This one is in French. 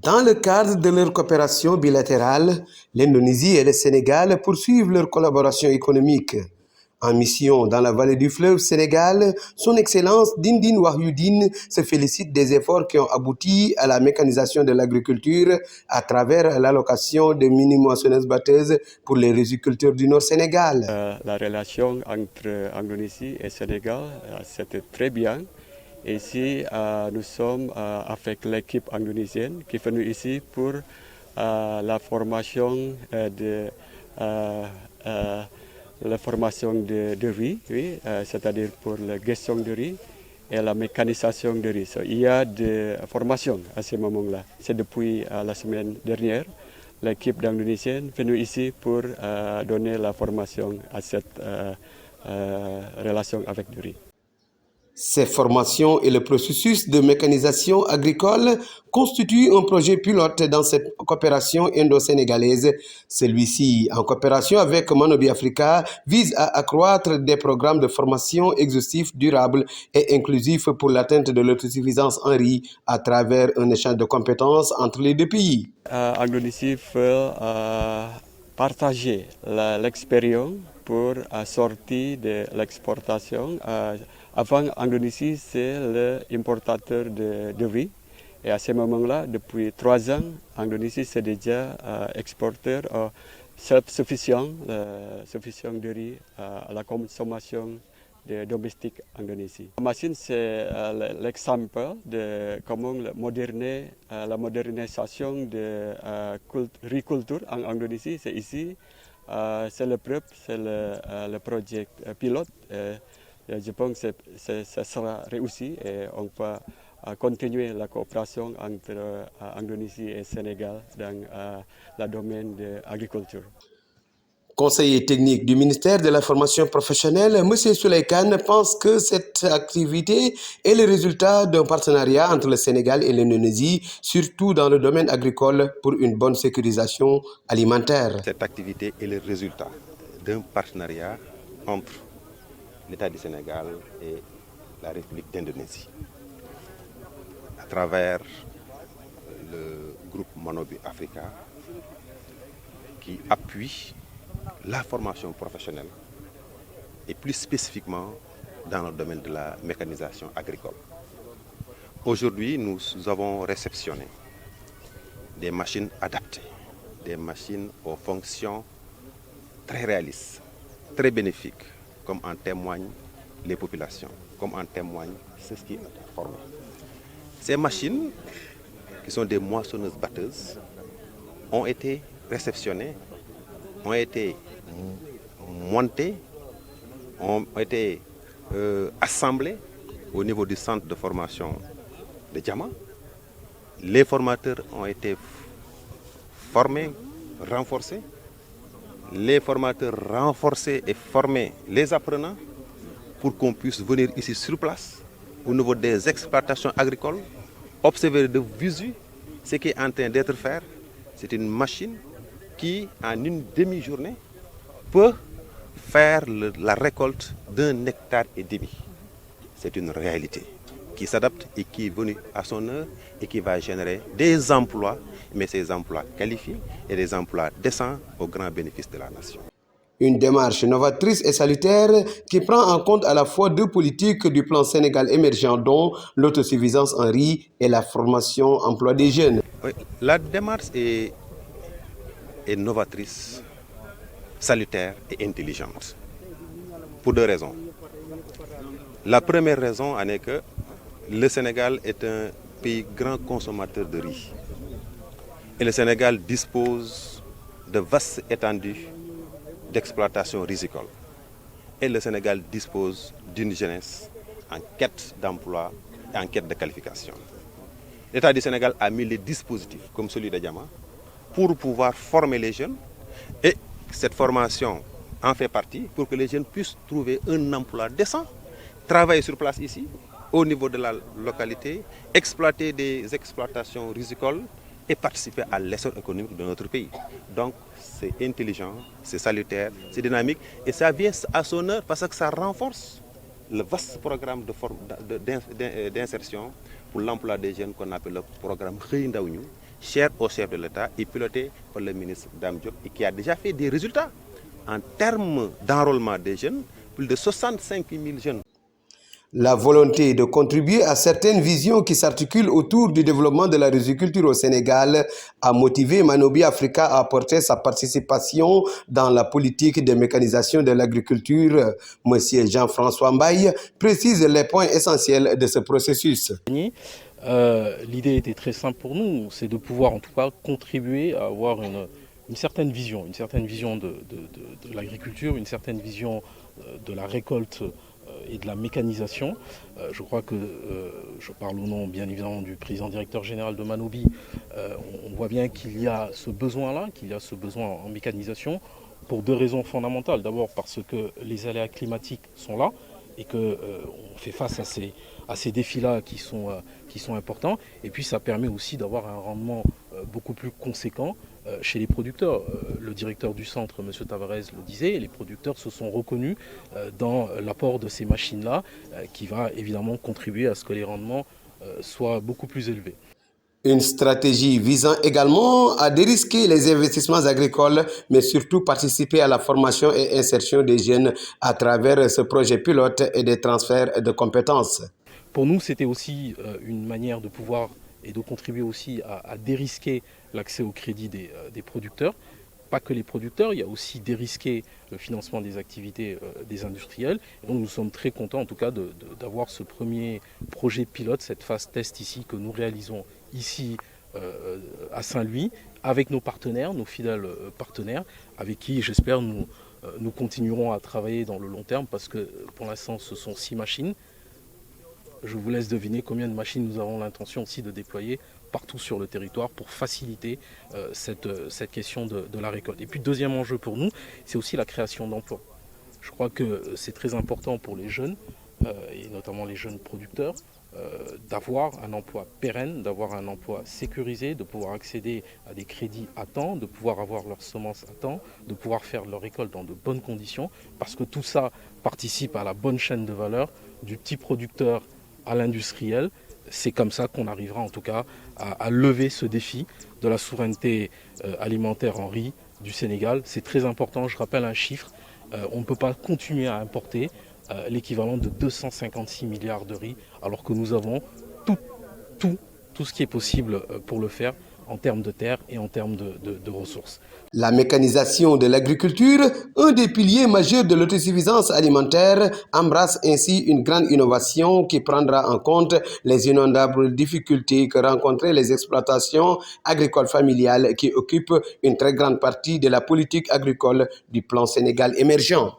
Dans le cadre de leur coopération bilatérale, l'Indonésie et le Sénégal poursuivent leur collaboration économique. En mission dans la vallée du fleuve Sénégal, son Excellence Dindine Wahyudine se félicite des efforts qui ont abouti à la mécanisation de l'agriculture à travers l'allocation de mini-moissonneuses-batteuses pour les riziculteurs du Nord Sénégal. La relation entre Indonésie et Sénégal, c'était très bien. Ici, nous sommes avec l'équipe indonésienne qui est venue ici pour la formation de riz, oui, c'est-à-dire pour la gestion de riz et la mécanisation de riz. Il y a des formations à ce moment-là. C'est depuis la semaine dernière. L'équipe indonésienne est venue ici pour donner la formation à cette relation avec le riz. Ces formations et le processus de mécanisation agricole constituent un projet pilote dans cette coopération indo-sénégalaise. Celui-ci, en coopération avec Manobi Africa, vise à accroître des programmes de formation exhaustifs, durables et inclusifs pour l'atteinte de l'autosuffisance en riz à travers un échange de compétences entre les deux pays. L'Indonésie veut partager l'expérience pour sortir de l'exportation. Avant, l'Indonésie, c'est l'importateur de riz. Et à ce moment-là, depuis 3 ans, l'Indonésie, c'est déjà exporteur self-suffisant de riz à la consommation domestique indonésie. La machine, c'est l'exemple de comment la modernisation de l'agriculture en Indonésie. C'est ici, c'est le preuve, c'est le projet pilote. Je pense que ça sera réussi et on va continuer la coopération entre Indonésie et Sénégal dans le domaine de l'agriculture. Conseiller technique du ministère de la formation professionnelle, M. Souleykan pense que cette activité est le résultat d'un partenariat entre le Sénégal et l'Indonésie, surtout dans le domaine agricole, pour une bonne sécurisation alimentaire. Cette activité est le résultat d'un partenariat entre l'État du Sénégal et la République d'Indonésie, à travers le groupe Manobi Africa, qui appuie la formation professionnelle et plus spécifiquement dans le domaine de la mécanisation agricole. Aujourd'hui, nous avons réceptionné des machines adaptées, des machines aux fonctions très réalistes, très bénéfiques, comme en témoignent les populations, comme en témoignent ceux qui ont été formés. Ces machines, qui sont des moissonneuses-batteuses, ont été réceptionnées, ont été montées, ont été assemblées au niveau du centre de formation de Diama. Les formateurs ont été formés, renforcés. Les formateurs renforcés et formés les apprenants pour qu'on puisse venir ici sur place, au niveau des exploitations agricoles, observer de visu ce qui est en train d'être fait. C'est une machine qui, en une demi-journée, peut faire la récolte d'1,5 hectare. C'est une réalité qui s'adapte et qui est venue à son heure et qui va générer des emplois, mais ces emplois qualifiés et des emplois décents au grand bénéfice de la nation. Une démarche novatrice et salutaire qui prend en compte à la fois deux politiques du plan Sénégal émergent, dont l'autosuffisance en riz et la formation emploi des jeunes. Oui, la démarche est novatrice, salutaire et intelligente, pour 2 raisons. La première raison en est que le Sénégal est un pays grand consommateur de riz. Et le Sénégal dispose de vastes étendues d'exploitation rizicole. Et le Sénégal dispose d'une jeunesse en quête d'emploi et en quête de qualification. L'État du Sénégal a mis les dispositifs, comme celui de Diama, pour pouvoir former les jeunes. Et cette formation en fait partie pour que les jeunes puissent trouver un emploi décent, travailler sur place ici, au niveau de la localité, exploiter des exploitations rizicoles et participer à l'essor économique de notre pays. Donc c'est intelligent, c'est salutaire, c'est dynamique et ça vient à son heure parce que ça renforce le vaste programme d'insertion pour l'emploi des jeunes qu'on appelle le programme Xëy Ndaw Ñi, cher au chef de l'État et piloté par le ministre Dame Diop et qui a déjà fait des résultats en termes d'enrôlement des jeunes, plus de 65 000 jeunes. La volonté de contribuer à certaines visions qui s'articulent autour du développement de la riziculture au Sénégal a motivé Manobi Africa à apporter sa participation dans la politique de mécanisation de l'agriculture. Monsieur Jean-François Mbaye précise les points essentiels de ce processus. L'idée était très simple pour nous, c'est de pouvoir en tout cas contribuer à avoir une certaine vision de l'agriculture, une certaine vision de la récolte et de la mécanisation. Je crois que, je parle au nom bien évidemment du président directeur général de Manobi, on voit bien qu'il y a ce besoin-là, qu'il y a ce besoin en mécanisation pour deux raisons fondamentales. D'abord parce que les aléas climatiques sont là et qu'on fait face à ces défis-là qui sont importants. Et puis ça permet aussi d'avoir un rendement beaucoup plus conséquent chez les producteurs. Le directeur du centre, M. Tavares, le disait, les producteurs se sont reconnus dans l'apport de ces machines-là qui va évidemment contribuer à ce que les rendements soient beaucoup plus élevés. Une stratégie visant également à dérisquer les investissements agricoles, mais surtout participer à la formation et insertion des jeunes à travers ce projet pilote et des transferts de compétences. Pour nous, c'était aussi une manière de pouvoir et de contribuer aussi à dérisquer l'accès au crédit des producteurs. Pas que les producteurs, il y a aussi dérisquer le financement des activités des industriels. Et donc nous sommes très contents en tout cas d'avoir ce premier projet pilote, cette phase test ici que nous réalisons ici à Saint-Louis avec nos partenaires, nos fidèles partenaires, avec qui j'espère nous continuerons à travailler dans le long terme parce que pour l'instant ce sont 6 machines. Je vous laisse deviner combien de machines nous avons l'intention aussi de déployer partout sur le territoire pour faciliter cette question de la récolte. Et puis deuxième enjeu pour nous, c'est aussi la création d'emplois. Je crois que c'est très important pour les jeunes, et notamment les jeunes producteurs, d'avoir un emploi pérenne, d'avoir un emploi sécurisé, de pouvoir accéder à des crédits à temps, de pouvoir avoir leurs semences à temps, de pouvoir faire leur récolte dans de bonnes conditions, parce que tout ça participe à la bonne chaîne de valeur du petit producteur à l'industriel. C'est comme ça qu'on arrivera en tout cas à lever ce défi de la souveraineté alimentaire en riz du Sénégal. C'est très important, je rappelle un chiffre, on ne peut pas continuer à importer l'équivalent de 256 milliards de riz alors que nous avons tout ce qui est possible pour le faire en termes de terre et en termes de ressources. La mécanisation de l'agriculture, un des piliers majeurs de l'autosuffisance alimentaire, embrasse ainsi une grande innovation qui prendra en compte les inondables difficultés que rencontraient les exploitations agricoles familiales qui occupent une très grande partie de la politique agricole du plan Sénégal émergent.